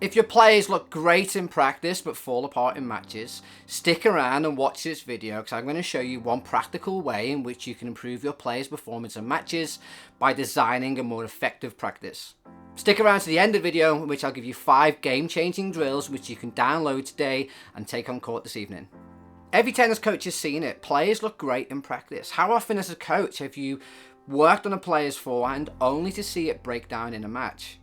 If your players look great in practice but fall apart in matches, stick around and watch this video because I'm going to show you one practical way in which you can improve your players' performance in matches by designing a more effective practice. Stick around to the end of the video in which I'll give you 5 game-changing drills which you can download today and take on court this evening. Every tennis coach has seen it. Players look great in practice. How often as a coach have you worked on a player's forehand only to see it break down in a match?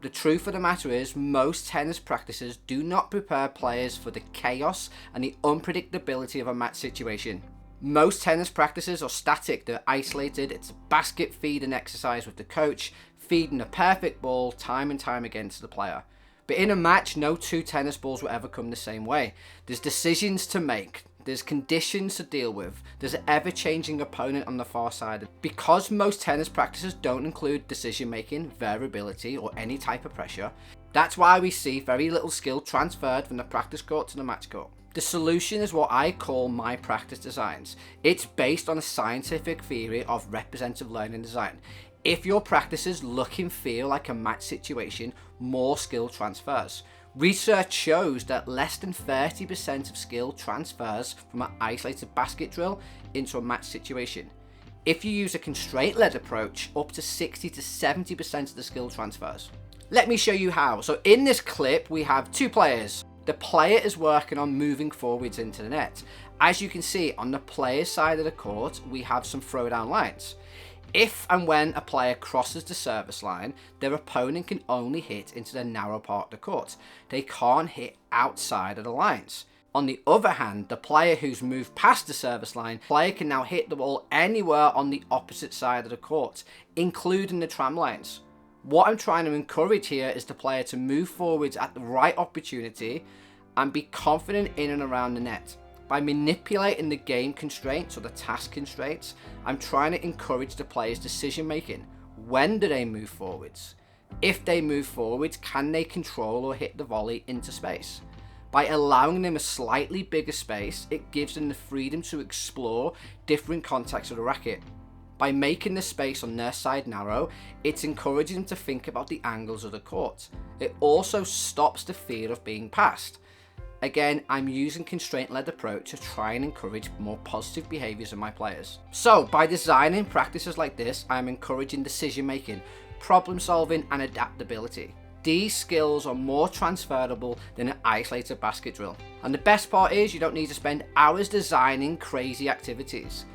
The truth of the matter is, most tennis practices do not prepare players for the chaos and the unpredictability of a match situation. Most tennis practices are static, they're isolated, it's a basket feeding exercise with the coach, feeding a perfect ball time and time again to the player. But in a match, no 2 tennis balls will ever come the same way. There's decisions to make. There's conditions to deal with. There's an ever-changing opponent on the far side. Because most tennis practices don't include decision-making, variability, or any type of pressure, that's why we see very little skill transferred from the practice court to the match court. The solution is what I call my practice designs. It's based on a scientific theory of representative learning design. If your practices look and feel like a match situation, more skill transfers. Research shows that less than 30% of skill transfers from an isolated basket drill into a match situation. If you use a constraint-led approach, up to 60 to 70% of the skill transfers. Let me show you how. So in this clip, we have 2 players. The player is working on moving forwards into the net. As you can see, on the player's side of the court, we have some throwdown lines. If and when a player crosses the service line, their opponent can only hit into the narrow part of the court. They can't hit outside of the lines. On the other hand, the player who's moved past the service line, player can now hit the ball anywhere on the opposite side of the court, including the tram lines. What I'm trying to encourage here is the player to move forwards at the right opportunity and be confident in and around the net. By manipulating the game constraints or the task constraints, I'm trying to encourage the player's decision making. When do they move forwards? If they move forwards, can they control or hit the volley into space? By allowing them a slightly bigger space, it gives them the freedom to explore different contacts of the racket. By making the space on their side narrow, it's encouraging them to think about the angles of the court. It also stops the fear of being passed. Again, I'm using constraint-led approach to try and encourage more positive behaviors in my players. So by designing practices like this, I'm encouraging decision making, problem solving and adaptability. These skills are more transferable than an isolated basket drill. And the best part is you don't need to spend hours designing crazy activities.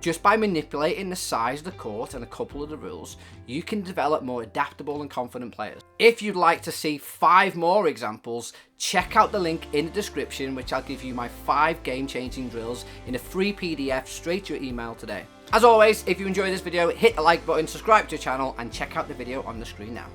Just by manipulating the size of the court and a couple of the rules, you can develop more adaptable and confident players. If you'd like to see 5 more examples, check out the link in the description, which I'll give you my 5 game-changing drills in a free PDF straight to your email today. As always, if you enjoyed this video, hit the like button, subscribe to the channel, and check out the video on the screen now.